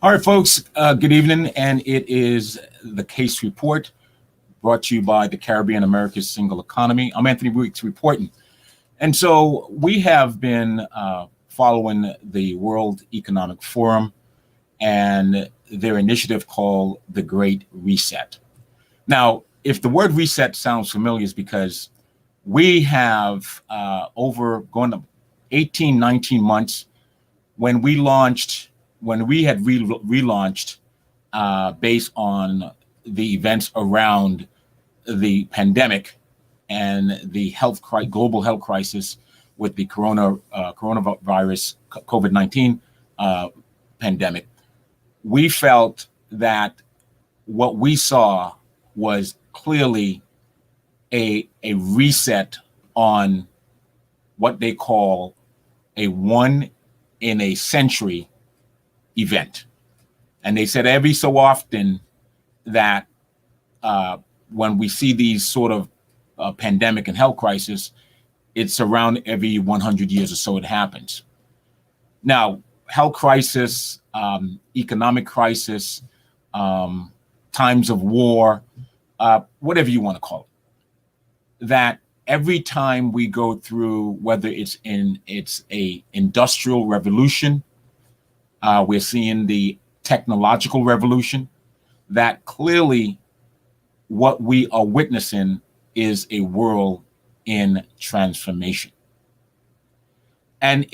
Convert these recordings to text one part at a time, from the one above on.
All right, folks, good evening, and it is the Case Report brought to you by the Caribbean America's Single Economy. I'm Anthony Weeks reporting. And so we have been following the World Economic Forum and their initiative called the Great Reset. Now, if the word reset sounds familiar, it's because we have over going to 18, 19 months when we had relaunched based on the events around the pandemic and the global health crisis with the coronavirus COVID-19 pandemic. We felt that what we saw was clearly a reset on what they call a one in a century event. And they said every so often that when we see these sort of pandemic and health crisis, it's around every 100 years or so it happens. Now, health crisis, economic crisis, times of war, whatever you want to call it, that every time we go through, whether it's a industrial revolution, we're seeing the technological revolution, that clearly what we are witnessing is a world in transformation. And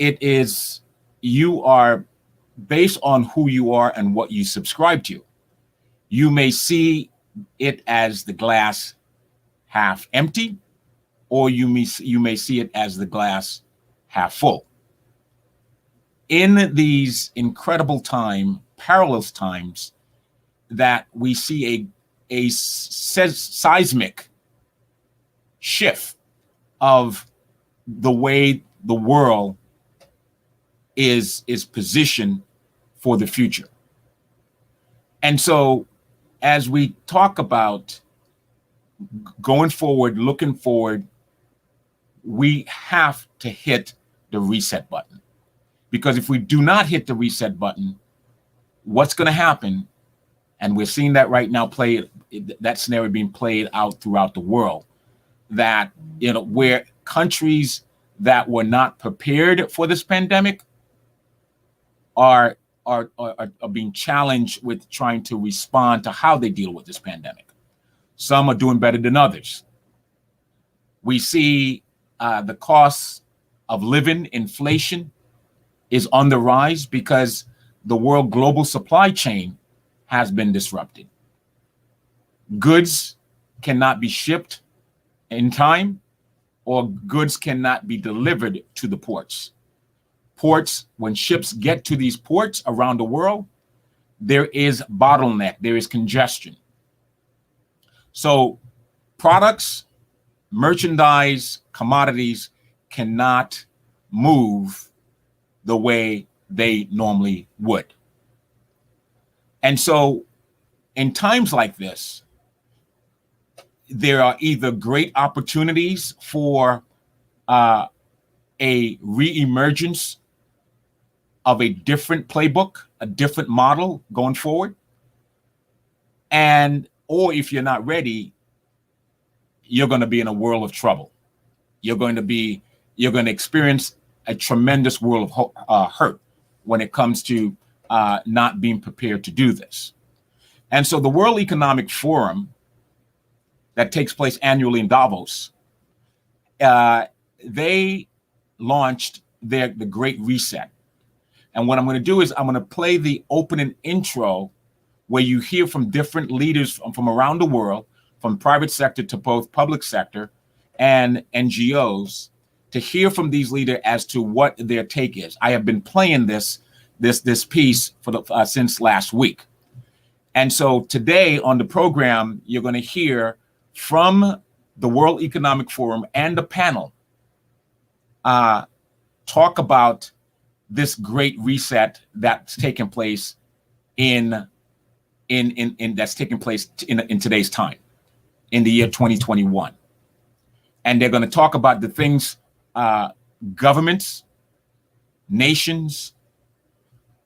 you are based on who you are and what you subscribe to. You may see it as the glass half empty, or you may see it as the glass half full. In these incredible perilous times, that we see a seismic shift of the way the world is positioned for the future. And so as we talk about going forward, looking forward, we have to hit the reset button. Because if we do not hit the reset button, what's going to happen, and we're seeing that right now that scenario being played out throughout the world, that where countries that were not prepared for this pandemic are being challenged with trying to respond to how they deal with this pandemic. Some are doing better than others. We see the cost of living, inflation, is on the rise because the world global supply chain has been disrupted. Goods cannot be shipped in time, or goods cannot be delivered to the ports. Ports, when ships get to these ports around the world, there is bottleneck, there is congestion. So products, merchandise, commodities cannot move the way they normally would. And so in times like this, there are either great opportunities for a reemergence of a different playbook, a different model going forward. Or if you're not ready, you're going to be in a world of trouble. You're going to experience a tremendous world of hurt when it comes to not being prepared to do this. And so the World Economic Forum that takes place annually in Davos, they launched the Great Reset. And what I'm going to do is I'm going to play the opening intro where you hear from different leaders from around the world, from private sector to both public sector and NGOs, to hear from these leaders as to what their take is. I have been playing this piece since last week. And so today on the program, you're going to hear from the World Economic Forum and the panel talk about this great reset that's taking place in today's time, in the year 2021. And they're going to talk about the things governments, nations,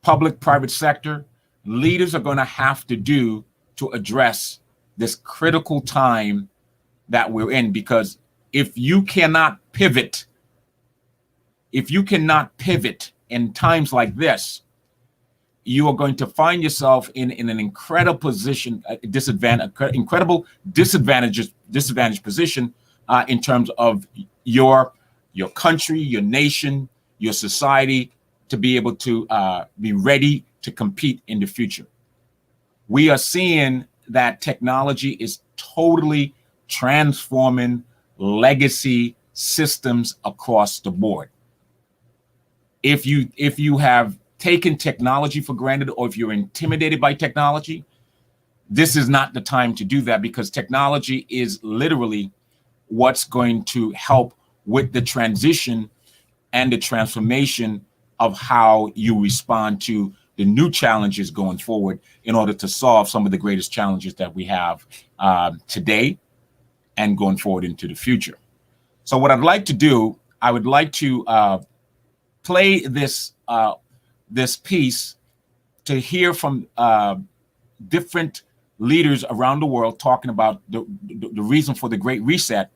public, private sector, leaders are going to have to do to address this critical time that we're in. Because if you cannot pivot in times like this, you are going to find yourself in an incredible position, incredible disadvantaged position in terms of your country, your nation, your society, to be able to be ready to compete in the future. We are seeing that technology is totally transforming legacy systems across the board. If you have taken technology for granted, or if you're intimidated by technology, this is not the time to do that, because technology is literally what's going to help with the transition and the transformation of how you respond to the new challenges going forward in order to solve some of the greatest challenges that we have today and going forward into the future. So what I'd like to do, I would like to play this piece to hear from different leaders around the world talking about the reason for the Great Reset,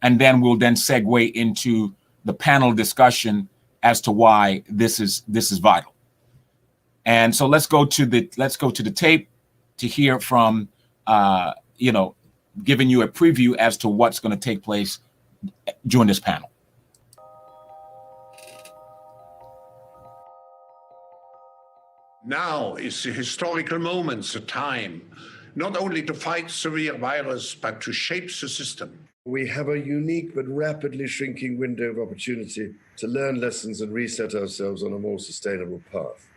and then we'll segue into the panel discussion as to why this is vital. And so let's go to the tape to hear from giving you a preview as to what's going to take place during this panel. Now is the historical moment, the time, not only to fight severe virus, but to shape the system. We have a unique but rapidly shrinking window of opportunity to learn lessons and reset ourselves on a more sustainable path.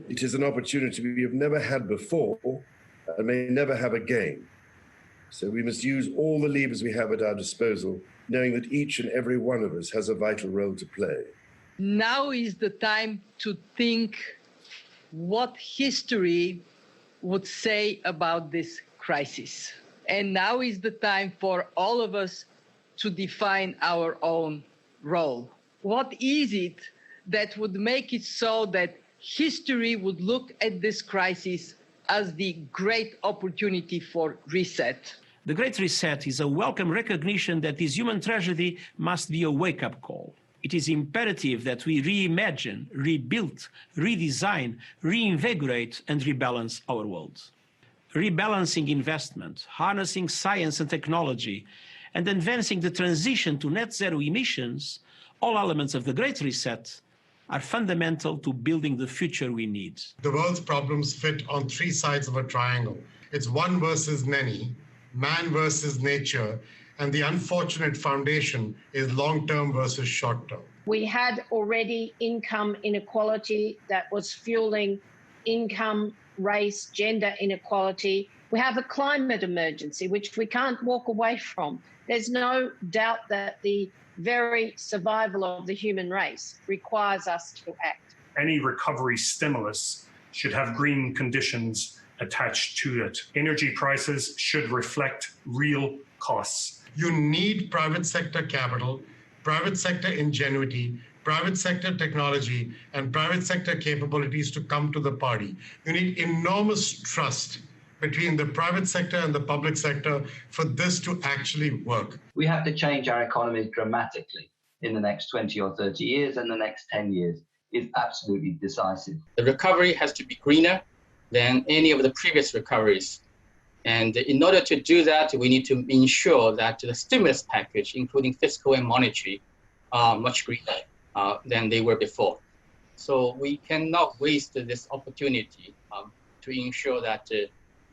It is an opportunity we have never had before and may never have again. So we must use all the levers we have at our disposal, knowing that each and every one of us has a vital role to play. Now is the time to think what history would say about this crisis. And now is the time for all of us to define our own role. What is it that would make it so that history would look at this crisis as the great opportunity for reset? The Great Reset is a welcome recognition that this human tragedy must be a wake-up call. It is imperative that we reimagine, rebuild, redesign, reinvigorate, and rebalance our world. Rebalancing investment, harnessing science and technology, and advancing the transition to net zero emissions, all elements of the Great Reset, are fundamental to building the future we need. The world's problems fit on three sides of a triangle. It's one versus many, man versus nature, and the unfortunate foundation is long-term versus short-term. We had already income inequality that was fueling income, race, gender inequality. We have a climate emergency, which we can't walk away from. There's no doubt that the very survival of the human race requires us to act. Any recovery stimulus should have green conditions attached to it. Energy prices should reflect real costs. You need private sector capital, private sector ingenuity, private sector technology, and private sector capabilities to come to the party. You need enormous trust between the private sector and the public sector for this to actually work. We have to change our economies dramatically in the next 20 or 30 years, and the next 10 years is absolutely decisive. The recovery has to be greener than any of the previous recoveries. And in order to do that, we need to ensure that the stimulus package, including fiscal and monetary, are much greener than they were before. So we cannot waste this opportunity to ensure that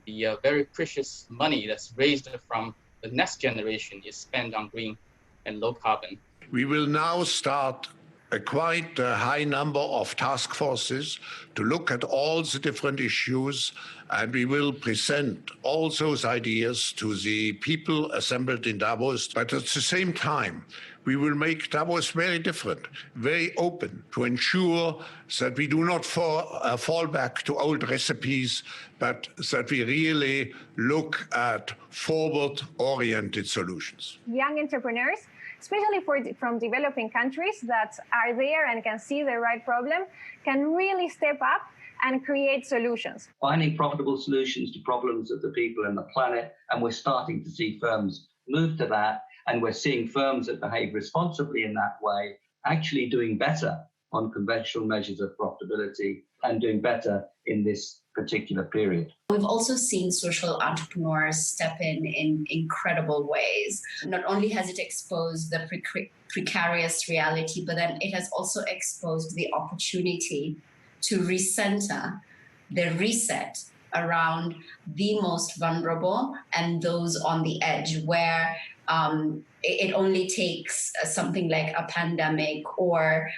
the very precious money that's raised from the next generation is spent on green and low carbon. We will now start a quite high number of task forces to look at all the different issues, and we will present all those ideas to the people assembled in Davos. But at the same time, we will make Davos very different, very open, to ensure that we do not fall back to old recipes, but that we really look at forward-oriented solutions. Young entrepreneurs, especially from developing countries that are there and can see the right problem, can really step up and create solutions. Finding profitable solutions to problems of the people and the planet, and we're starting to see firms move to that, and we're seeing firms that behave responsibly in that way actually doing better on conventional measures of profitability and doing better in this particular period. We've also seen social entrepreneurs step in incredible ways. Not only has it exposed the precarious reality, but then it has also exposed the opportunity to recenter the reset around the most vulnerable and those on the edge, where it only takes something like a pandemic or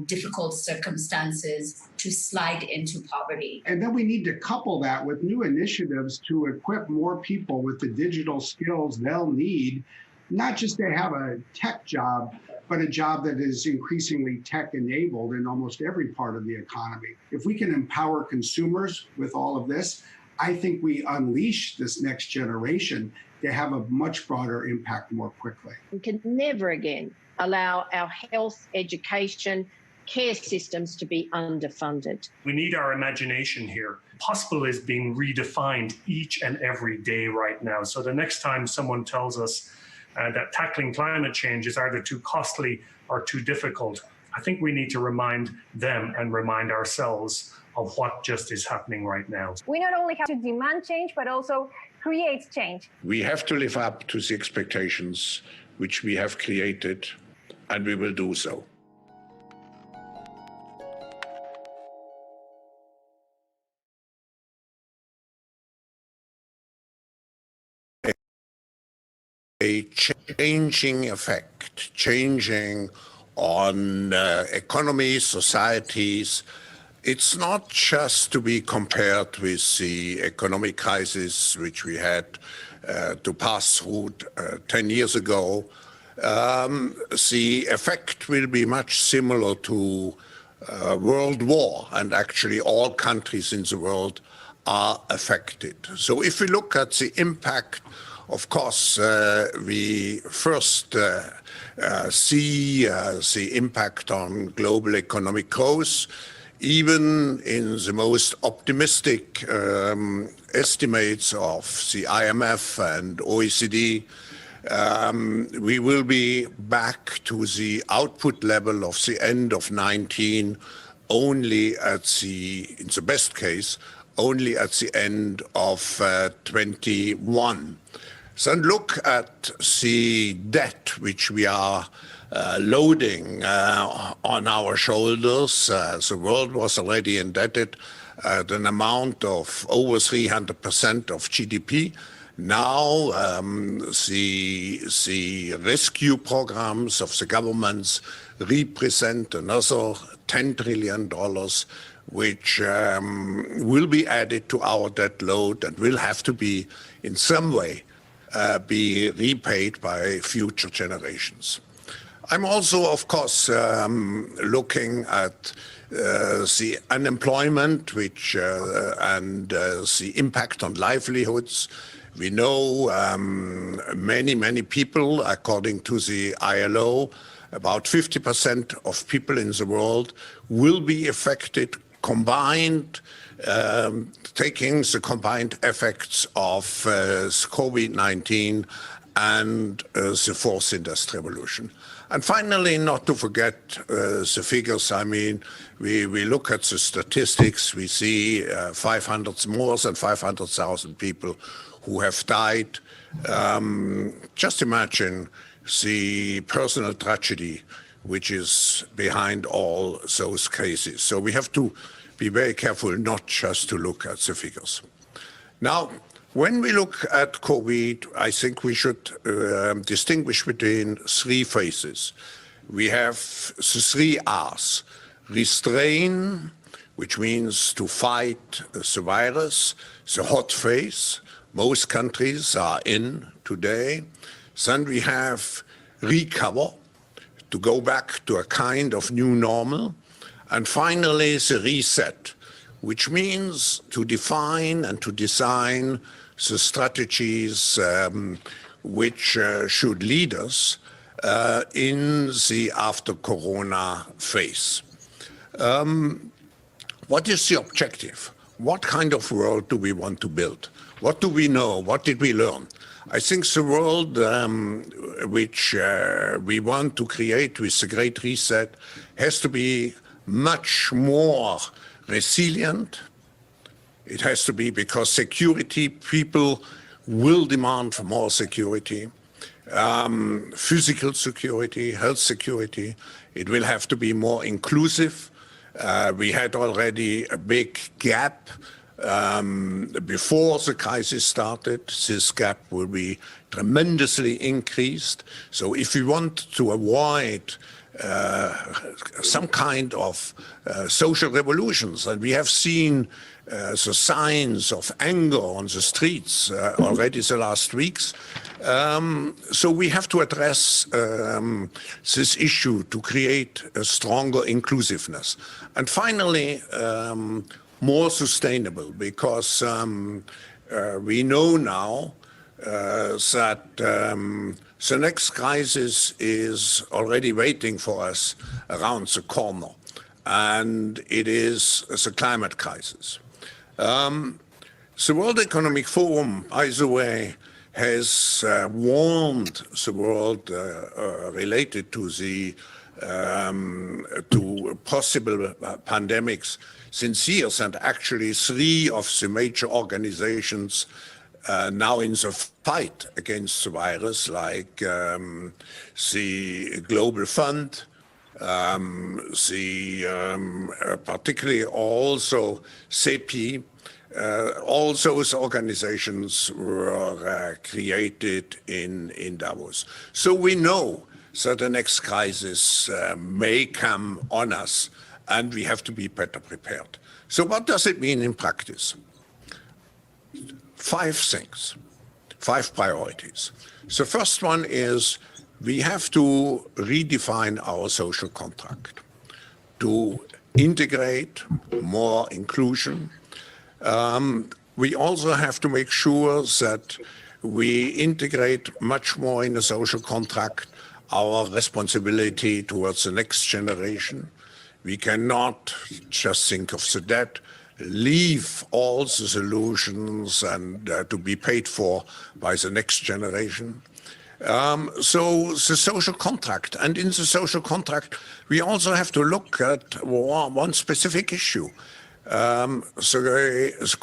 difficult circumstances to slide into poverty. And then we need to couple that with new initiatives to equip more people with the digital skills they'll need, not just to have a tech job, but a job that is increasingly tech-enabled in almost every part of the economy. If we can empower consumers with all of this, I think we unleash this next generation to have a much broader impact more quickly. We can never again allow our health, education, care systems to be underfunded. We need our imagination here. Possible is being redefined each and every day right now. So the next time someone tells us that tackling climate change is either too costly or too difficult, I think we need to remind them and remind ourselves of what just is happening right now. We not only have to demand change, but also create change. We have to live up to the expectations which we have created, and we will do so. A changing effect, changing on economies, societies. It's not just to be compared with the economic crisis which we had to pass through 10 years ago. The effect will be much similar to World War, and actually all countries in the world are affected. So if we look at the impact, of course, we first see the impact on global economic growth. Even in the most optimistic estimates of the IMF and OECD, we will be back to the output level of the end of 19 only at the, in the best case, only at the end of 21. So look at the debt which we are loading on our shoulders. The world was already indebted at an amount of over 300% of GDP. Now the rescue programs of the governments represent another $10 trillion, which will be added to our debt load and will have to be in some way be repaid by future generations. I'm also, of course, looking at the unemployment, which and the impact on livelihoods. We know many people, according to the ILO, about 50% of people in the world will be affected, combined, taking the combined effects of COVID-19 and the fourth industrial revolution. And finally, not to forget the figures. I mean, we look at the statistics. We see more than 500,000 people who have died. Just imagine the personal tragedy which is behind all those cases. So we have to be very careful not just to look at the figures. Now, when we look at COVID, I think we should distinguish between three phases. We have the three R's: restrain, which means to fight the virus, the hot phase. Most countries are in today. Then we have recover, to go back to a kind of new normal. And finally, the reset, which means to define and to design the strategies which should lead us in the after-corona phase. what is the objective? What kind of world do we want to build? What do we know? What did we learn? I think the world which we want to create with the Great Reset has to be much more resilient. It has to be because security, people will demand more security, physical security, health security. It will have to be more inclusive. We had already a big gap before the crisis started. This gap will be tremendously increased. So if we want to avoid some kind of social revolutions, and we have seen the signs of anger on the streets already the last weeks. So we have to address this issue to create a stronger inclusiveness. And finally, more sustainable, because we know now that the next crisis is already waiting for us around the corner, and it is the climate crisis. The World Economic Forum, by the way, has warned the world related to the to possible pandemics since years, and actually 3 of the major organizations now in the fight against the virus, like the Global Fund, particularly also CEPI, all those organizations were created in Davos. So we know that the next crisis may come on us, and we have to be better prepared. So what does it mean in practice? 5 things, 5 priorities. The first one is we have to redefine our social contract to integrate more inclusion. We also have to make sure that we integrate much more in the social contract our responsibility towards the next generation. We cannot just think of the debt, leave all the solutions and to be paid for by the next generation. So the social contract, and in the social contract, we also have to look at one specific issue. So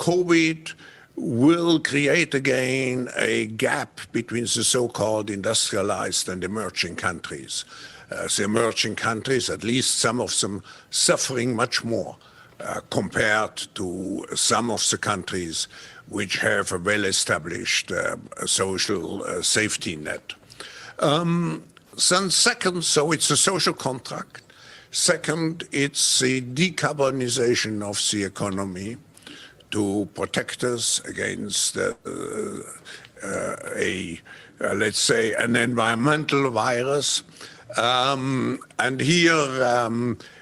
COVID will create again a gap between the so-called industrialized and emerging countries. The emerging countries, at least some of them, suffering much more compared to some of the countries which have a well-established social safety net. Then second, so it's a social contract. Second, it's the decarbonization of the economy to protect us against let's say, an environmental virus. And here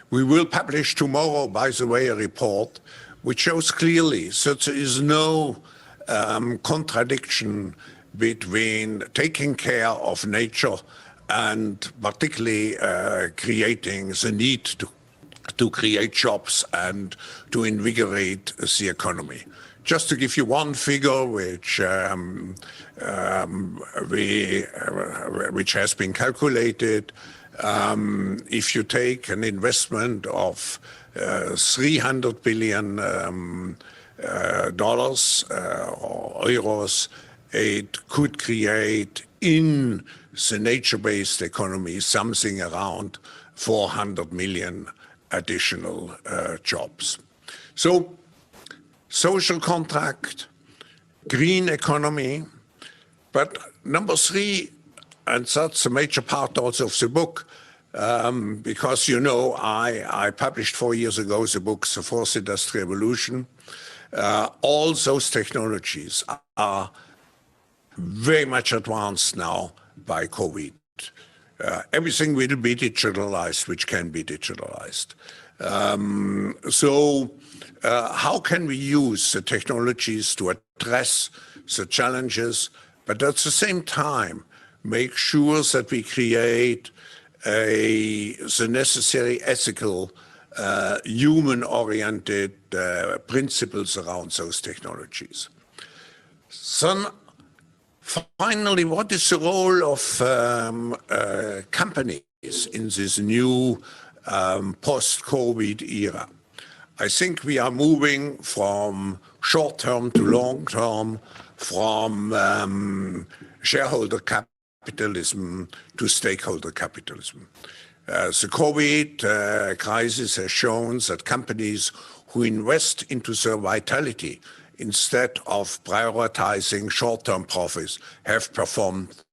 we will publish tomorrow, by the way, a report which shows clearly that there is no contradiction between taking care of nature and particularly creating the need to create jobs and to invigorate the economy. Just to give you one figure which has been calculated, if you take an investment of $300 billion or euros, it could create in the nature-based economy something around 400 million additional jobs. So social contract, green economy, but number 3, and that's a major part also of the book, because, you know, I published 4 years ago the book, The Fourth Industrial Revolution. All those technologies are very much advanced now by COVID. Everything will be digitalized, which can be digitalized. So how can we use the technologies to address the challenges, but at the same time, make sure that we create the necessary ethical human-oriented principles around those technologies. So finally, what is the role of companies in this new post-COVID era? I think we are moving from short-term to long-term, from shareholder capitalism to stakeholder capitalism. The COVID crisis has shown that companies who invest into their vitality instead of prioritizing short-term profits have performed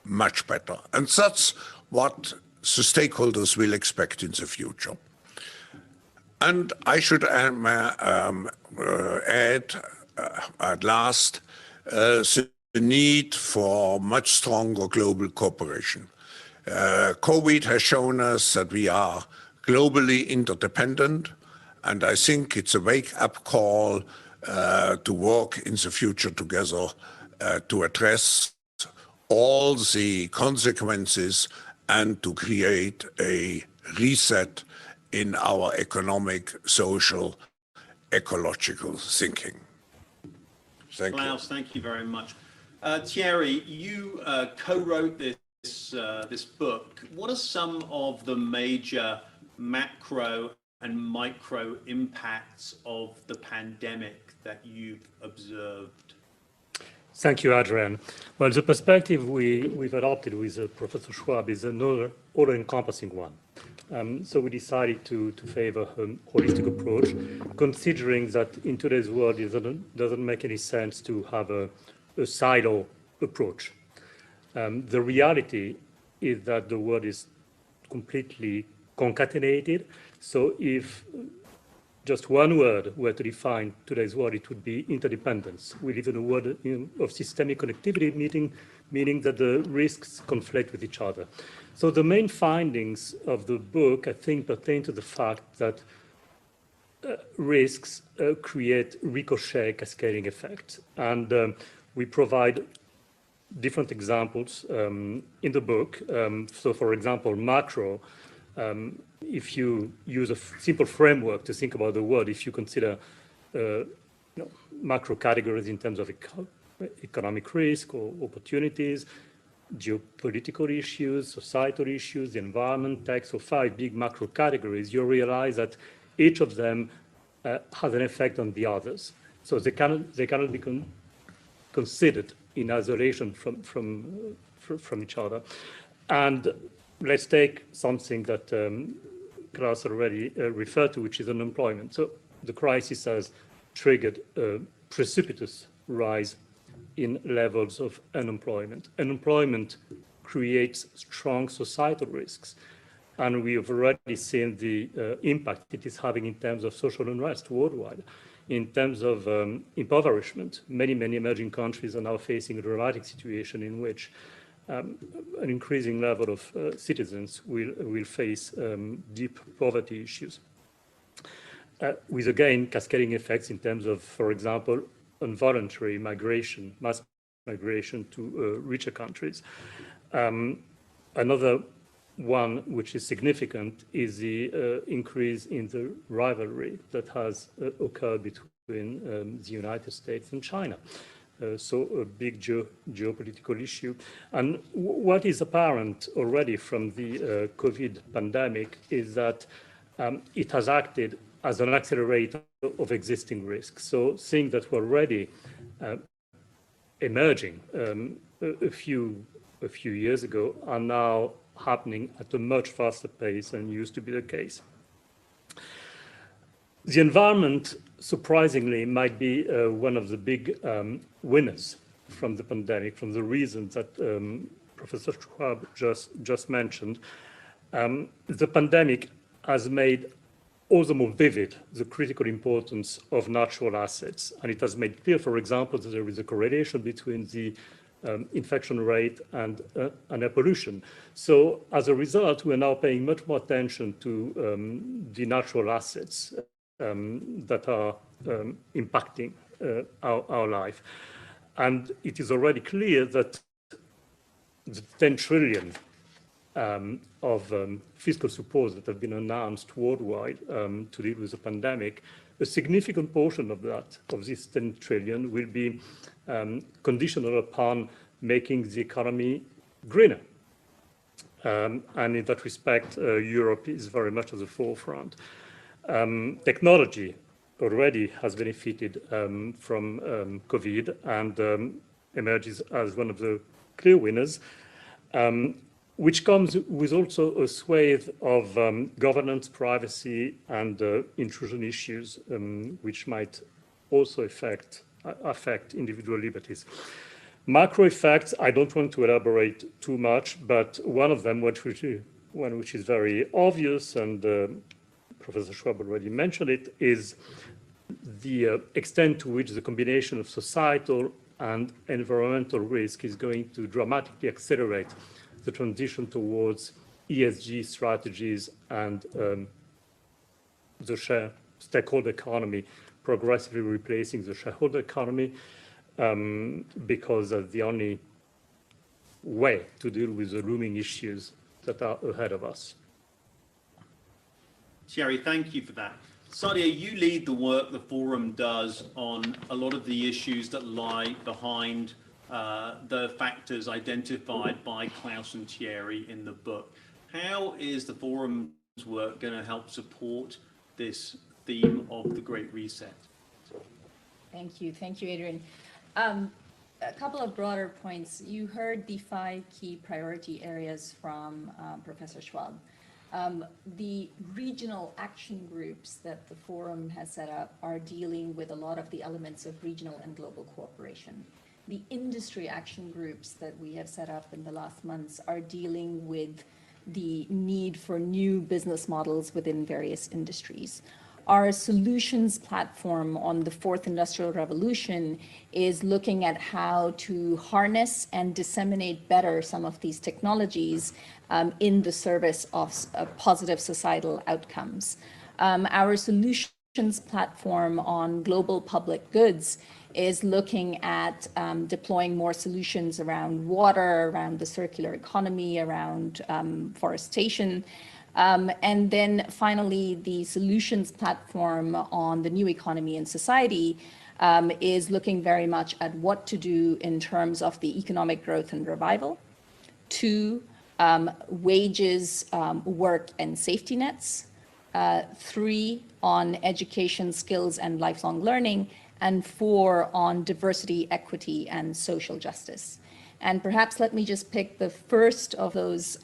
much better. And that's what the stakeholders will expect in the future. And I should add at last the need for much stronger global cooperation. COVID has shown us that we are globally interdependent, and I think it's a wake-up call to work in the future together to address all the consequences and to create a reset in our economic, social, ecological thinking. Thank you. Klaus, thank you very much. Thierry, you co-wrote this book. What are some of the major macro and micro impacts of the pandemic that you've observed? Thank you, Adrian. Well, the perspective we've adopted with Professor Schwab is another all-encompassing one. So we decided to favor a holistic approach, considering that in today's world it doesn't make any sense to have a silo approach. The reality is that the world is completely concatenated. So if just one word were to define today's world, it would be interdependence. We live in a world of systemic connectivity, meaning that the risks conflict with each other. So the main findings of the book, I think, pertain to the fact that risks create ricochet cascading effects. And we provide different examples in the book. So for example, macro, if you use a simple framework to think about the world, if you consider macro categories in terms of economic risk or opportunities, geopolitical issues, societal issues, the environment, tech, so 5 big macro categories, you realize that each of them has an effect on the others. So they cannot be considered in isolation from each other. And let's take something that Klaus already referred to, which is unemployment. So the crisis has triggered a precipitous rise in levels of unemployment. Unemployment creates strong societal risks. And we have already seen the impact it is having in terms of social unrest worldwide. In terms of impoverishment, many emerging countries are now facing a dramatic situation in which an increasing level of citizens will face deep poverty issues. With, again, cascading effects in terms of, for example, involuntary migration, mass migration to richer countries. Another one which is significant is the increase in the rivalry that has occurred between the United States and China. So a big geopolitical issue. And what is apparent already from the COVID pandemic is that it has acted as an accelerator of existing risks. So things that were already emerging a few years ago are now happening at a much faster pace than used to be the case. The environment, surprisingly, might be one of the big winners from the pandemic, from the reasons that Professor Schwab just mentioned. The pandemic has made all the more vivid the critical importance of natural assets. And it has made clear, for example, that there is a correlation between the infection rate and air pollution. So as a result, we are now paying much more attention to the natural assets that are impacting our life. And it is already clear that the 10 trillion of fiscal support that have been announced worldwide to deal with the pandemic, a significant portion of that, of this 10 trillion, will be conditional upon making the economy greener. And in that respect, Europe is very much at the forefront. Technology already has benefited from COVID and emerges as one of the clear winners, which comes with also a swathe of governance, privacy, and intrusion issues, which might also affect individual liberties. Macro effects, I don't want to elaborate too much, but one of them, one which is very obvious, and Professor Schwab already mentioned it, is the extent to which the combination of societal and environmental risk is going to dramatically accelerate the transition towards ESG strategies and the stakeholder economy, progressively replacing the shareholder economy, because that's the only way to deal with the looming issues that are ahead of us. Thierry, thank you for that. Sadia, you lead the work the Forum does on a lot of the issues that lie behind the factors identified by Klaus and Thierry in the book. How is the Forum's work going to help support this theme of the Great Reset? Thank you, Adrian. A couple of broader points. You heard the 5 key priority areas from Professor Schwab. The regional action groups that the Forum has set up are dealing with a lot of the elements of regional and global cooperation. The industry action groups that we have set up in the last months are dealing with the need for new business models within various industries. Our solutions platform on the 4th Industrial Revolution is looking at how to harness and disseminate better some of these technologies in the service of positive societal outcomes. Our solutions platform on global public goods is looking at deploying more solutions around water, around the circular economy, around forestation. And then finally, the solutions platform on the new economy and society is looking very much at what to do in terms of the economic growth and revival. 2, wages, work and safety nets. 3, on education, skills and lifelong learning. And 4, on diversity, equity and social justice. And perhaps let me just pick the first of those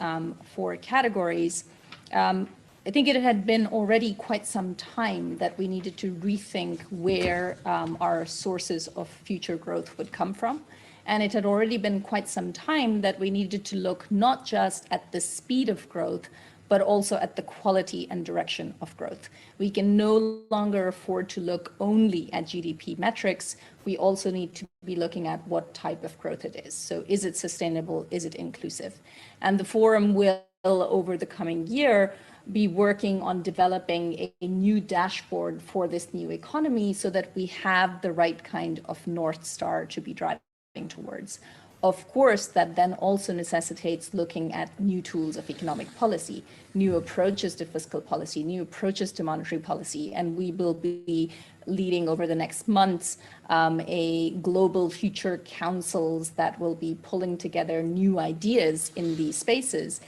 4 categories. I think it had been already quite some time that we needed to rethink where our sources of future growth would come from. And it had already been quite some time that we needed to look not just at the speed of growth, but also at the quality and direction of growth. We can no longer afford to look only at GDP metrics. We also need to be looking at what type of growth it is. So is it sustainable? Is it inclusive? And the Forum will, over the coming year, be working on developing a new dashboard for this new economy so that we have the right kind of North Star to be driving towards. Of course, that then also necessitates looking at new tools of economic policy, new approaches to fiscal policy, new approaches to monetary policy, and we will be leading over the next months a global future councils that will be pulling together new ideas in these spaces.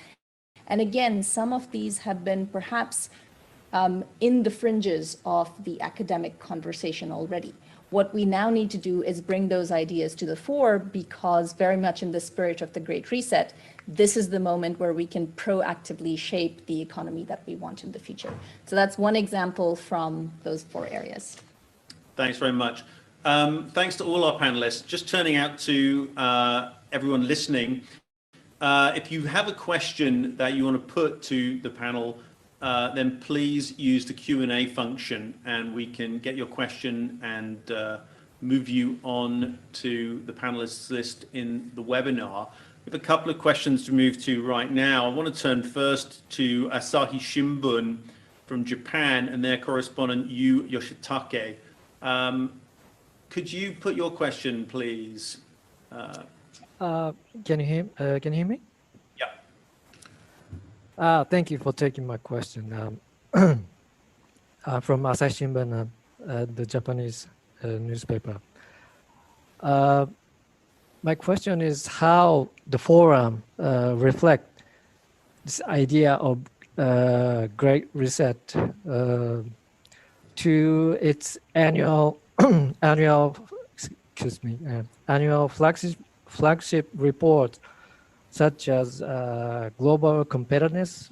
And again, some of these have been perhaps in the fringes of the academic conversation already. What we now need to do is bring those ideas to the fore, because very much in the spirit of the Great Reset, this is the moment where we can proactively shape the economy that we want in the future. So that's one example from those 4 areas. Thanks very much. Thanks to all our panelists. Just turning out to everyone listening, if you have a question that you want to put to the panel, then please use the Q&A function and we can get your question and move you on to the panelists list in the webinar. We have a couple of questions to move to right now. I want to turn first to Asahi Shimbun from Japan and their correspondent, Yu Yoshitake. Could you put your question, please? Can you hear me? Thank you for taking my question. From Asahi Shimbun, the Japanese newspaper. My question is how the forum reflect this idea of Great Reset to its annual annual flagship report, such as Global Competitiveness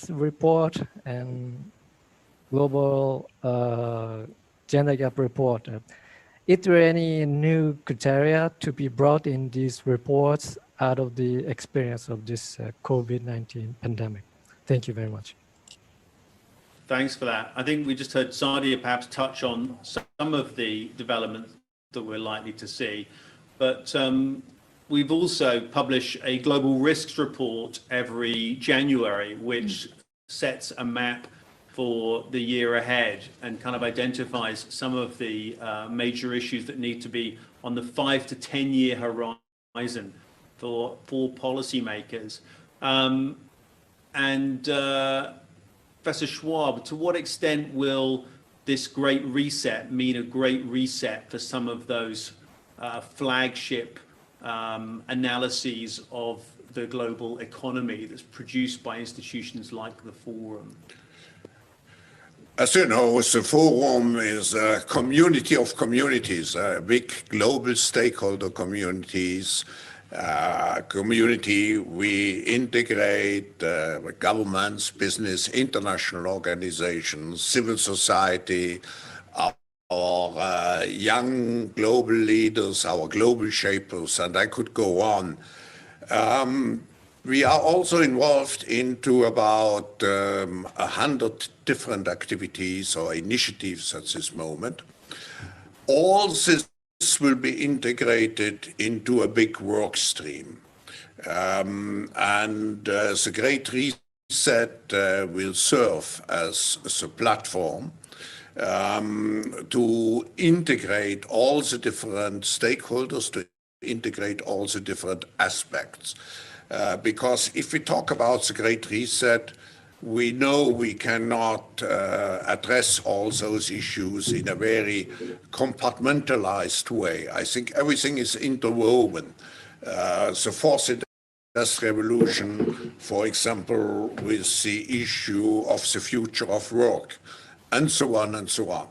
Report and Global Gender Gap Report. Is there any new criteria to be brought in these reports out of the experience of this COVID-19 pandemic? Thank you very much. Thanks for that. I think we just heard Sadia perhaps touch on some of the developments that we're likely to see, but we've also published a global risks report every January, which sets a map for the year ahead and kind of identifies some of the major issues that need to be on the 5 to 10 year horizon for policymakers. Professor Schwab, to what extent will this Great Reset mean a Great Reset for some of those flagship analyses of the global economy that's produced by institutions like the Forum? As you know, the Forum is a community of communities, big global stakeholder communities, community we integrate governments, business, international organizations, civil society, our young global leaders, our global shapers, and I could go on. We are also involved into about 100 different activities or initiatives at this moment. All this will be integrated into a big work stream. The Great Reset will serve as a platform to integrate all the different stakeholders, to integrate all the different aspects. Because if we talk about the Great Reset, we know we cannot address all those issues in a very compartmentalized way. I think everything is interwoven. The fourth industrial revolution, for example, with the issue of the future of work, and so on and so on.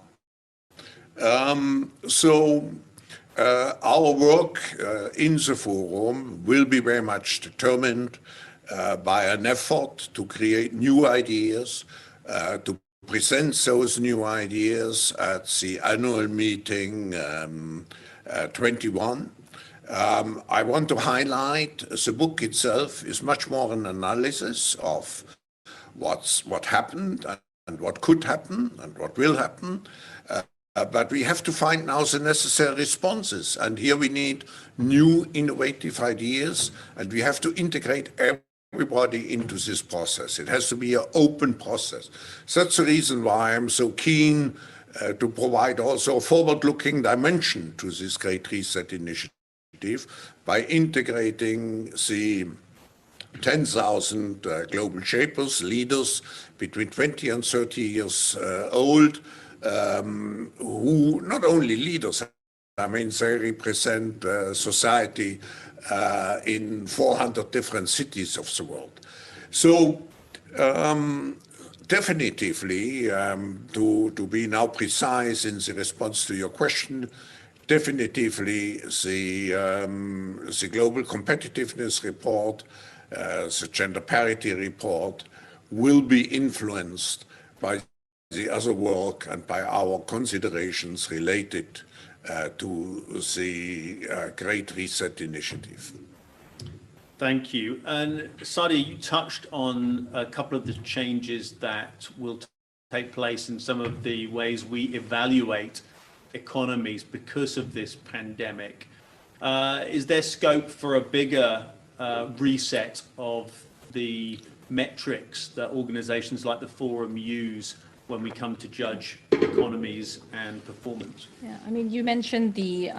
Our work in the Forum will be very much determined by an effort to create new ideas, to present those new ideas at the annual meeting 21. I want to highlight the book itself is much more an analysis of what happened and what could happen and what will happen. But we have to find now the necessary responses. And here we need new innovative ideas, and we have to integrate everybody into this process. It has to be an open process. So that's the reason why I'm so keen to provide also a forward-looking dimension to this Great Reset initiative by integrating the 10,000 global shapers, leaders between 20 and 30 years old, who not only leaders, I mean, they represent society in 400 different cities of the world. So definitively, to be now precise in the response to your question, definitively the Global Competitiveness Report, the Gender Parity Report will be influenced by the other work and by our considerations related to the Great Reset initiative. Thank you. And Sadia, you touched on a couple of the changes that will take place in some of the ways we evaluate economies because of this pandemic. Is there scope for a bigger reset of the metrics that organizations like the Forum use when we come to judge economies and performance? Yeah, I mean, you mentioned the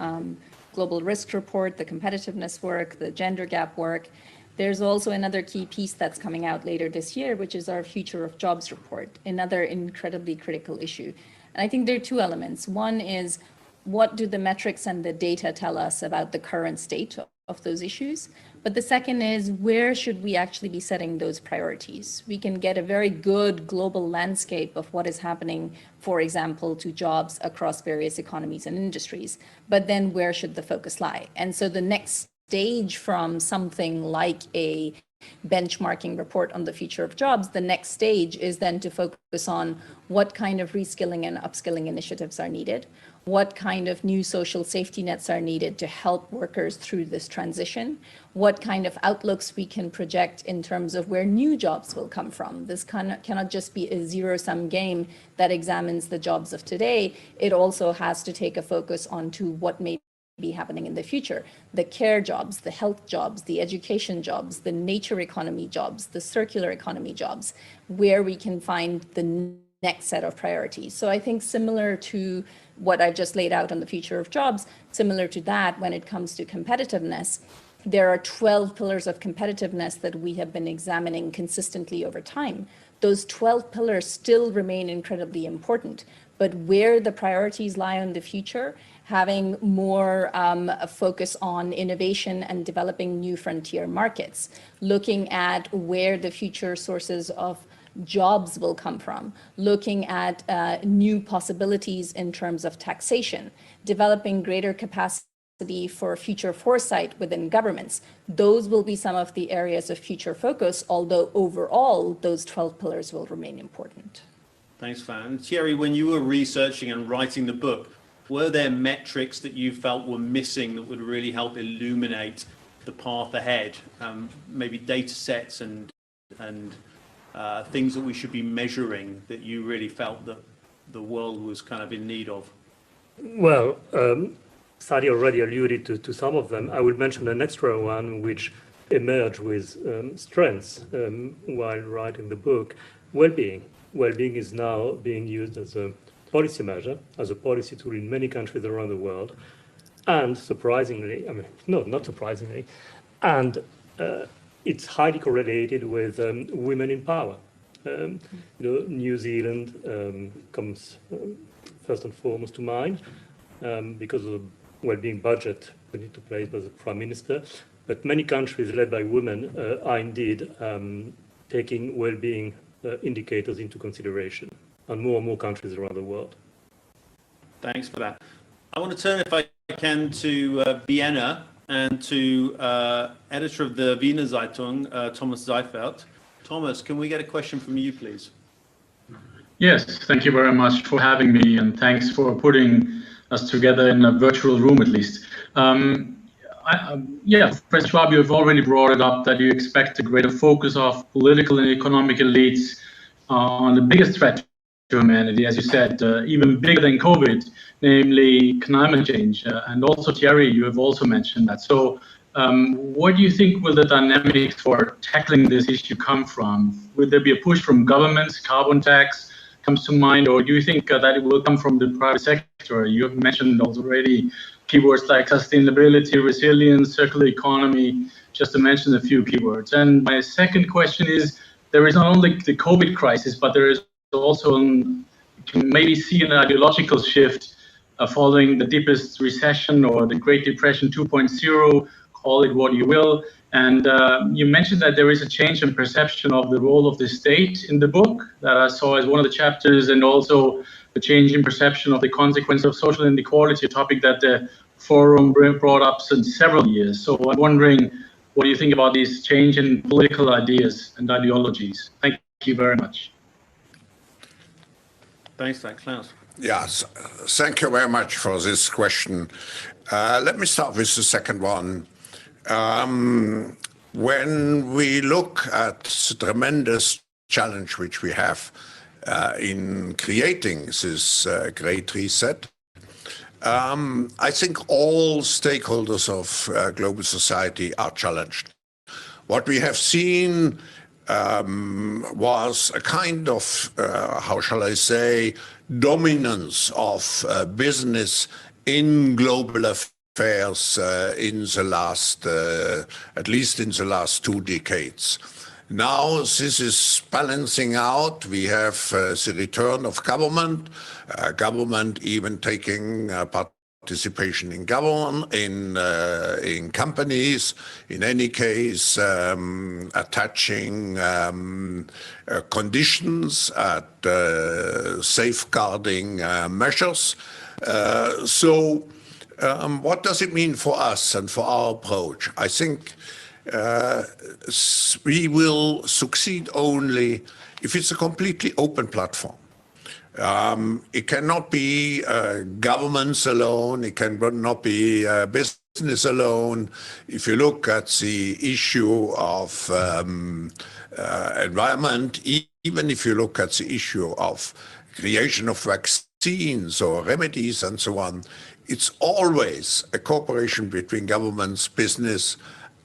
global risk report, the competitiveness work, the gender gap work. There's also another key piece that's coming out later this year, which is our Future of Jobs report, another incredibly critical issue. And I think there are two elements. One is, what do the metrics and the data tell us about the current state of those issues? But the second is, where should we actually be setting those priorities? We can get a very good global landscape of what is happening, for example, to jobs across various economies and industries. But then where should the focus lie? And so the next stage from something like a benchmarking report on the future of jobs, the next stage is then to focus on what kind of reskilling and upskilling initiatives are needed, what kind of new social safety nets are needed to help workers through this transition, what kind of outlooks we can project in terms of where new jobs will come from. This cannot just be a zero-sum game that examines the jobs of today. It also has to take a focus on to what may be happening in the future. The care jobs, the health jobs, the education jobs, the nature economy jobs, the circular economy jobs, where we can find the next set of priorities. So I think similar to what I've just laid out on the future of jobs, similar to that when it comes to competitiveness, there are 12 pillars of competitiveness that we have been examining consistently over time. Those 12 pillars still remain incredibly important, but where the priorities lie in the future, having more a focus on innovation and developing new frontier markets, looking at where the future sources of jobs will come from, looking at new possibilities in terms of taxation, developing greater capacity for future foresight within governments. Those will be some of the areas of future focus, although overall, those 12 pillars will remain important. Thanks, Fan. Thierry, when you were researching and writing the book, were there metrics that you felt were missing that would really help illuminate the path ahead? Maybe data sets and things that we should be measuring that you really felt that the world was kind of in need of? Well, Sadi already alluded to some of them. I would mention an extra one which emerged with strengths while writing the book: well-being. Well-being is now being used as a policy measure, as a policy tool in many countries around the world. And surprisingly, I mean, no, not surprisingly, and it's highly correlated with women in power. New Zealand comes first and foremost to mind because of the well-being budget put into place by the Prime Minister. But many countries led by women are indeed taking well-being indicators into consideration, and more countries around the world. Thanks for that. I want to turn, if I can, to Vienna and to editor of the Wiener Zeitung, Thomas Seifert. Thomas, can we get a question from you, please? Yes, thank you very much for having me, and thanks for putting us together in a virtual room, at least. Professor Schwab, you have already brought it up that you expect a greater focus of political and economic elites on the biggest threat to humanity, as you said, even bigger than COVID, namely climate change. And also, Thierry, you have also mentioned that. So where do you think will the dynamics for tackling this issue come from? Will there be a push from governments, carbon tax comes to mind, or do you think that it will come from the private sector? You have mentioned already keywords like sustainability, resilience, circular economy, just to mention a few keywords. And my second question is, there is not only the COVID crisis, but there is also, you can maybe see an ideological shift following the deepest recession or the Great Depression 2.0, call it what you will. And you mentioned that there is a change in perception of the role of the state in the book that I saw as one of the chapters, and also the change in perception of the consequence of social inequality, a topic that the forum brought up since several years. So I'm wondering, what do you think about these change in political ideas and ideologies? Thank you very much. Thanks for that, Klaus. Yes, thank you very much for this question. Let me start with the second one. When we look at the tremendous challenge which we have in creating this great reset, I think all stakeholders of global society are challenged. What we have seen was a kind of, how shall I say, dominance of business in global affairs affairs in the last, at least in the last 2 decades. Now this is balancing out. We have the return of government, government even taking participation in government, in companies, in any case attaching conditions at safeguarding measures. So what does it mean for us and for our approach? I think we will succeed only if it's a completely open platform. It cannot be governments alone, it cannot be business alone. If you look at the issue of environment, even if you look at the issue of creation of vaccines or remedies and so on, it's always a cooperation between governments, business,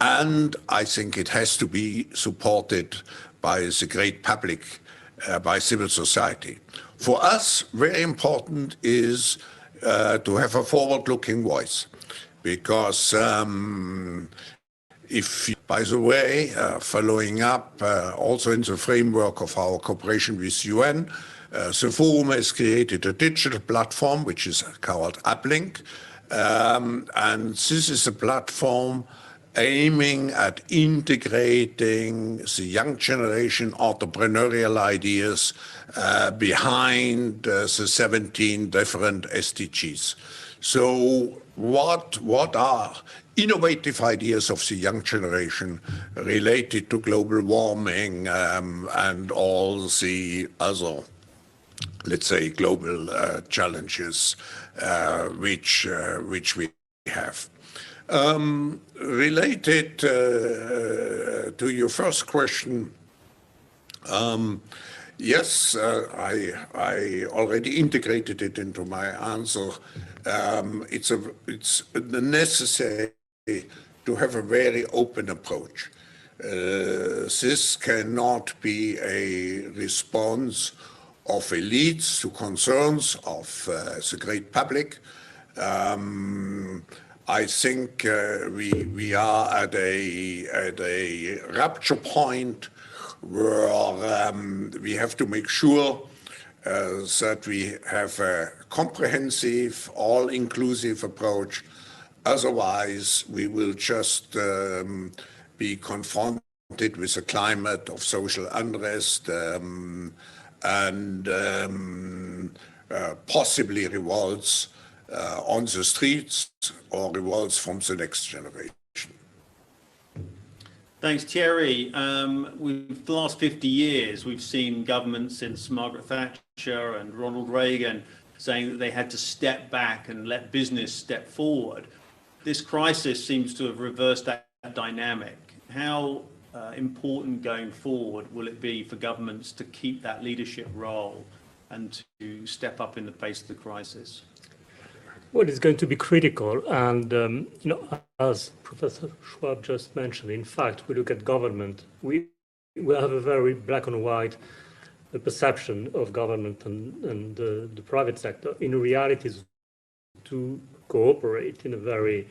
and I think it has to be supported by the great public, by civil society. For us, very important is to have a forward-looking voice, because by the way, following up also in the framework of our cooperation with UN, the Forum has created a digital platform which is called Uplink, and this is a platform aiming at integrating the young generation entrepreneurial ideas behind the 17 different SDGs. So what are innovative ideas of the young generation related to global warming and all the other, let's say, global challenges which we have? Related to your first question, yes, I already integrated it into my answer. It's necessary to have a very open approach. This cannot be a response of elites to concerns of the great public. I think we are at a rupture point where we have to make sure that we have a comprehensive, all-inclusive approach. Otherwise, we will just be confronted with a climate of social unrest and possibly revolts on the streets or revolts from the next generation. Thanks, Thierry. The last 50 years, we've seen governments since Margaret Thatcher and Ronald Reagan saying that they had to step back and let business step forward. This crisis seems to have reversed that dynamic. How important going forward will it be for governments to keep that leadership role and to step up in the face of the crisis? Well, it's going to be critical, and as Professor Schwab just mentioned, in fact, we look at government, we have a very black and white perception of government and the private sector. In reality, is to cooperate in a very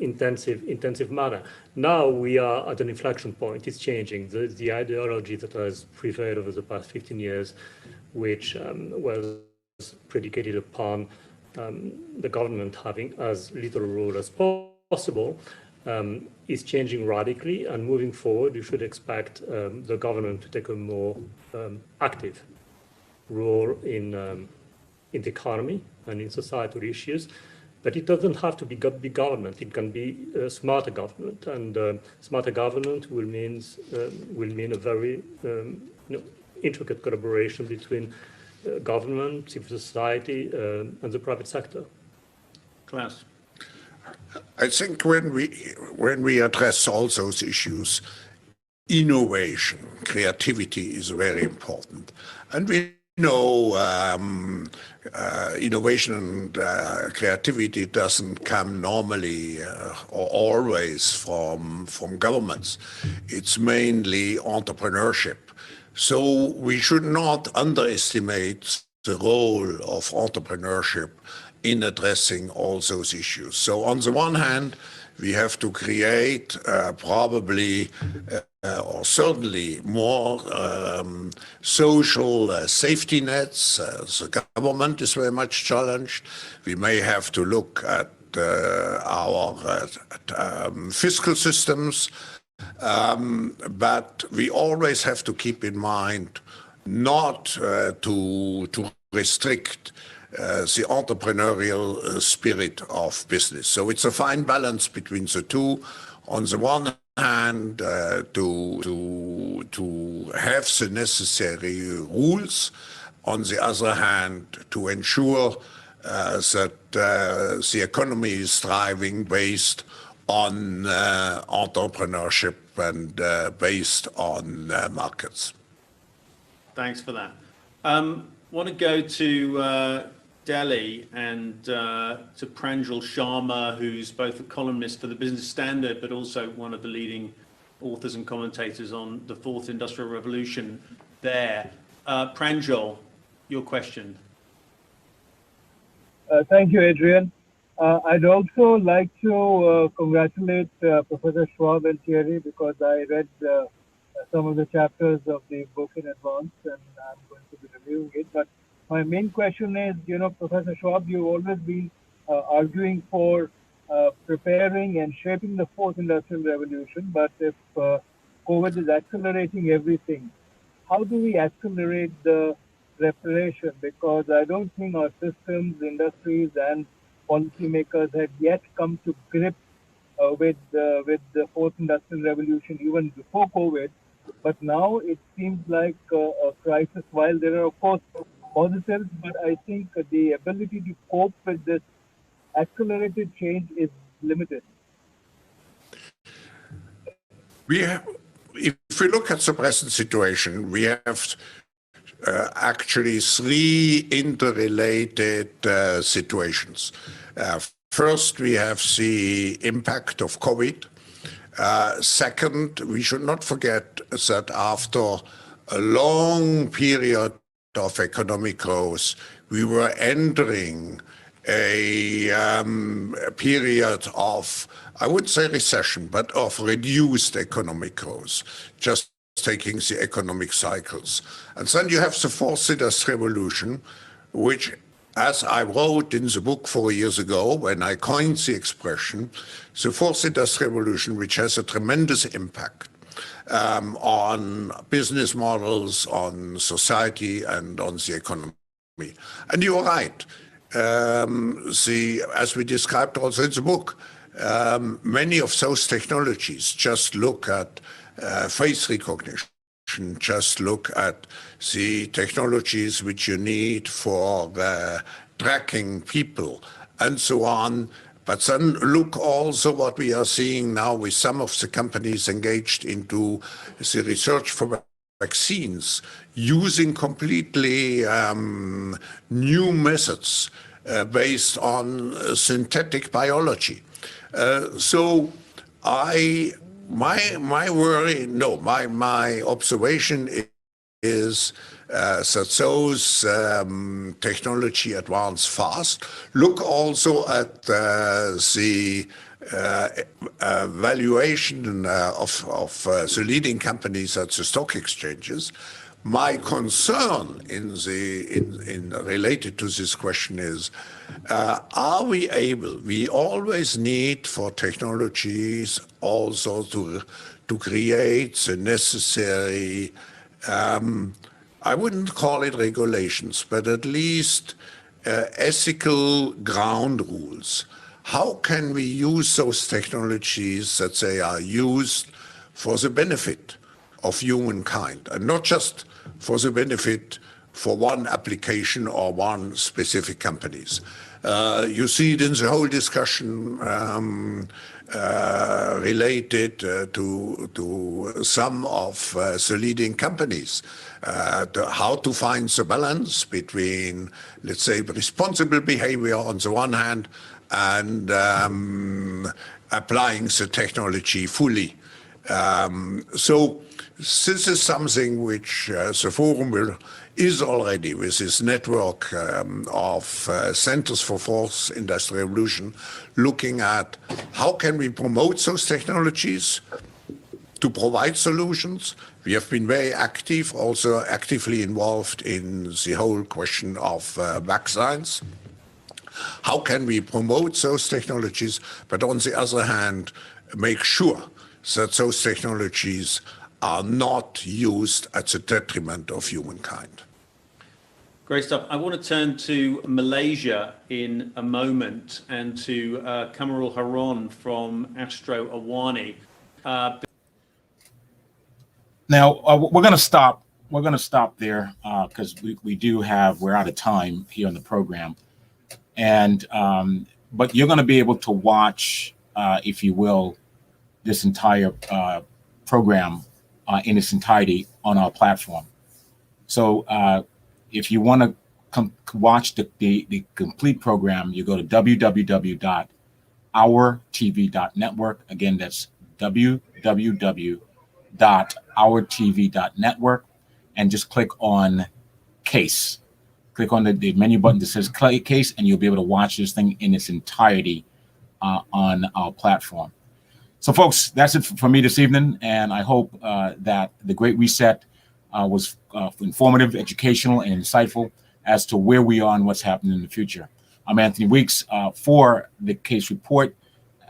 intensive manner. Now we are at an inflection point. It's changing. The ideology that has prevailed over the past 15 years, which was predicated upon the government having as little role as possible, is changing radically, and moving forward you should expect the government to take a more active role in the economy and in societal issues. But it doesn't have to be big government. It can be smarter government, and smarter government will mean a very intricate collaboration between government, civil society, and the private sector. Klaus. I think when we address all those issues, innovation, creativity is very important, and we know innovation and creativity doesn't come normally or always from governments. It's mainly entrepreneurship. So we should not underestimate the role of entrepreneurship in addressing all those issues. So on the one hand, we have to create probably or certainly more social safety nets. The government is very much challenged. We may have to look at our fiscal systems, but we always have to keep in mind not to restrict the entrepreneurial spirit of business. So it's a fine balance between the two. On the one hand, to have the necessary rules. On the other hand, to ensure that the economy is thriving based on entrepreneurship and based on markets. Thanks for that. Want to go to Delhi and to Pranjal Sharma, who's both a columnist for the Business Standard, but also one of the leading authors and commentators on the Fourth Industrial Revolution there. Pranjal, your question. Thank you, Adrian. I'd also like to congratulate Professor Schwab and Thierry, because I read some of the chapters of the book in advance, and I'm going to be reviewing it. But my main question is, Professor Schwab, you've always been arguing for preparing and shaping the fourth industrial revolution. But if COVID is accelerating everything, how do we accelerate the preparation? Because I don't think our systems, industries, and policymakers had yet come to grips with the fourth industrial revolution even before COVID. But now it seems like a crisis. While there are, of course, positives, but I think the ability to cope with this accelerated change is limited. If we look at the present situation, we have actually three interrelated situations. First, we have the impact of COVID. Second, we should not forget that after a long period of economic growth, we were entering a period of, I wouldn't say recession, but of reduced economic growth, just taking the economic cycles. And then you have the fourth industrial revolution, which, as I wrote in the book 4 years ago, when I coined the expression, the fourth industrial revolution, which has a tremendous impact on business models, on society, and on the economy. And you're right. As we described also in the book, many of those technologies, just look at face recognition, just look at the technologies which you need for tracking people and so on. But then look also what we are seeing now with some of the companies engaged into the research for vaccines, using completely new methods based on synthetic biology. So my observation is that those technology advance fast. Look also at the valuation of the leading companies at the stock exchanges. My concern related to this question is, are we able? We always need for technologies also to create the necessary, I wouldn't call it regulations, but at least ethical ground rules. How can we use those technologies that they are used for the benefit of humankind, and not just for the benefit for one application or one specific companies? You see it in the whole discussion related to some of the leading companies, how to find the balance between, let's say, responsible behavior on the one hand and applying the technology fully. So this is something which the forum will is already, with this network of centers for fourth industrial revolution, looking at how can we promote those technologies to provide solutions. We have been very active, also actively involved in the whole question of vaccines. How can we promote those technologies, but on the other hand, make sure that those technologies are not used at the detriment of humankind? Great stuff. I want to turn to Malaysia in a moment and to Kamarul Haron from Astro Awani. Now we're going to stop. We're going to stop there because we're out of time here on the program, and but you're going to be able to watch, if you will, this entire program in its entirety on our platform. So if you want to watch the complete program, you go to www.ourtv.network. Again, that's www.ourtv.network, and just click on case. Click on the menu button that says case, and you'll be able to watch this thing in its entirety on our platform. So, folks, that's it for me this evening, and I hope that the Great Reset was informative, educational, and insightful as to where we are and what's happening in the future. I'm Anthony Weeks for the Case Report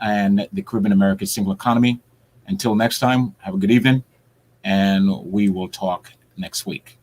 and the Caribbean American Single Economy. Until next time, have a good evening, and we will talk next week.